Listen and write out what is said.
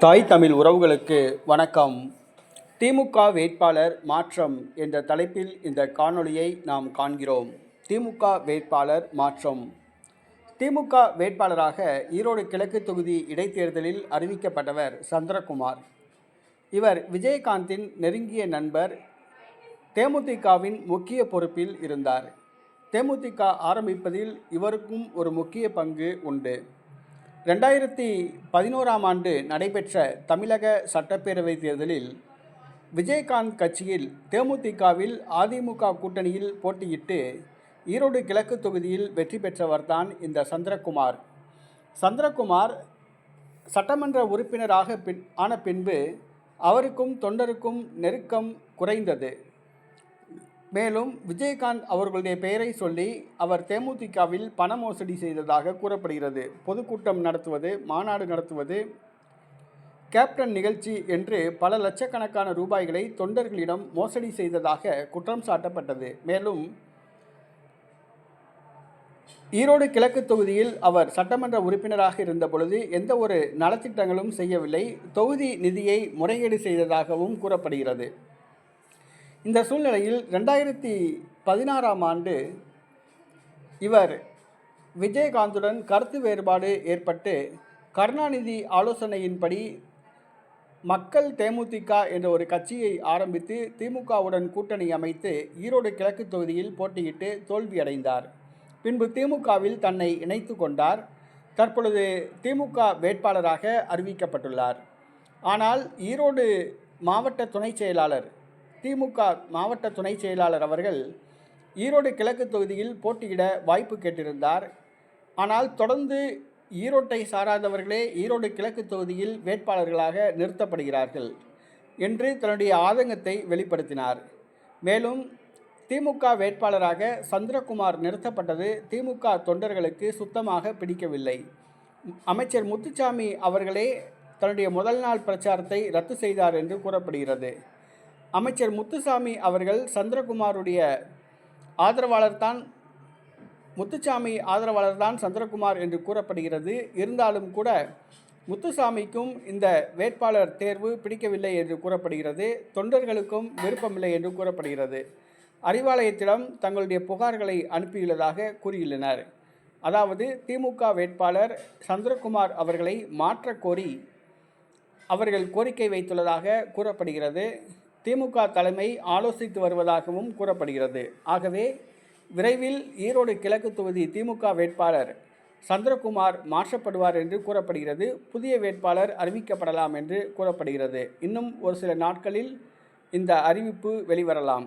தாய் தமிழ் உறவுகளுக்கு வணக்கம். திமுக வேட்பாளர் மாற்றம் என்ற தலைப்பில் இந்த காணொளியை நாம் காண்கிறோம். திமுக வேட்பாளர் மாற்றம். திமுக வேட்பாளராக ஈரோடு கிழக்கு தொகுதி இடைத்தேர்தலில் அறிவிக்கப்பட்டவர் சந்திரகுமார். இவர் விஜயகாந்தின் நெருங்கிய நண்பர். தேமுதிகவின் முக்கிய பொறுப்பில் இருந்தார். தேமுதிக ஆரம்பிப்பதில் இவருக்கும் ஒரு முக்கிய பங்கு உண்டு. 2011ஆம் ஆண்டு நடைபெற்ற தமிழக சட்டப்பேரவைத் தேர்தலில் விஜயகாந்த் கட்சியில் தேமுதிகவில் அதிமுக கூட்டணியில் போட்டியிட்டு ஈரோடு கிழக்கு தொகுதியில் வெற்றி பெற்றவர்தான் இந்த சந்திரகுமார். சந்திரகுமார் சட்டமன்ற உறுப்பினராக ஆன பின்பு அவருக்கும் தொண்டருக்கும் நெருக்கம் குறைந்தது. மேலும் விஜயகாந்த் அவர்களுடைய பெயரை சொல்லி அவர் தேமுதிகவில் பண மோசடி செய்ததாக கூறப்படுகிறது. பொதுக்கூட்டம் நடத்துவது, மாநாடு நடத்துவது, கேப்டன் நிகழ்ச்சி என்று பல லட்சக்கணக்கான ரூபாய்களை தொண்டர்களிடம் மோசடி செய்ததாக குற்றம் சாட்டப்பட்டது. மேலும் ஈரோடு கிழக்கு தொகுதியில் அவர் சட்டமன்ற உறுப்பினராக இருந்த பொழுது எந்த ஒரு நலத்திட்டங்களும் செய்யவில்லை. தொகுதி நிதியை முறைகேடு செய்ததாகவும் கூறப்படுகிறது. இந்த சூழ்நிலையில் 2016ஆம் ஆண்டு இவர் விஜயகாந்துடன் கருத்து வேறுபாடு ஏற்பட்டு கருணாநிதி ஆலோசனையின்படி மக்கள் தேமுதிக என்ற ஒரு கட்சியை ஆரம்பித்து திமுகவுடன் கூட்டணி அமைத்து ஈரோடு கிழக்கு தொகுதியில் போட்டியிட்டு தோல்வியடைந்தார். பின்பு திமுகவில் தன்னை இணைத்து கொண்டார். தற்பொழுது திமுக வேட்பாளராக அறிவிக்கப்பட்டுள்ளார். ஆனால் ஈரோடு மாவட்ட துணைச் செயலாளர், திமுக மாவட்ட துணை செயலாளர் அவர்கள் ஈரோடு கிழக்கு தொகுதியில் போட்டியிட வாய்ப்பு கேட்டிருந்தார். ஆனால் தொடர்ந்து ஈரோட்டை சாராதவர்களே ஈரோடு கிழக்கு தொகுதியில் வேட்பாளர்களாக நிறுத்தப்படுகிறார்கள் என்று தன்னுடைய ஆதங்கத்தை வெளிப்படுத்தினார். மேலும் திமுக வேட்பாளராக சந்திரகுமார் நிறுத்தப்பட்டது திமுக தொண்டர்களுக்கு சுத்தமாக பிடிக்கவில்லை. அமைச்சர் முத்துசாமி அவர்களே தன்னுடைய முதல் நாள் பிரச்சாரத்தை ரத்து செய்தார் என்று கூறப்படுகிறது. அமைச்சர் முத்துசாமி அவர்கள் சந்திரகுமாருடைய முத்துசாமி ஆதரவாளர் தான் சந்திரகுமார் என்று கூறப்படுகிறது. இருந்தாலும் கூட முத்துசாமிக்கும் இந்த வேட்பாளர் தேர்வு பிடிக்கவில்லை என்று கூறப்படுகிறது. தொண்டர்களுக்கும் விருப்பமில்லை என்று கூறப்படுகிறது. அறிவாலயத்திடம் தங்களுடைய புகார்களை அனுப்பியுள்ளதாக கூறியுள்ளனர். அதாவது திமுக வேட்பாளர் சந்திரகுமார் அவர்களை மாற்றக் கோரி அவர்கள் கோரிக்கை வைத்துள்ளதாக கூறப்படுகிறது. திமுக தலைமை ஆலோசித்து வருவதாகவும் கூறப்படுகிறது. ஆகவே விரைவில் ஈரோடு கிழக்கு தொகுதி திமுக வேட்பாளர் சந்திரகுமார் மாற்றப்படுவார் என்று கூறப்படுகிறது. புதிய வேட்பாளர் அறிவிக்கப்படலாம் என்று கூறப்படுகிறது. இன்னும் ஒரு சில நாட்களில் இந்த அறிவிப்பு வெளிவரலாம்.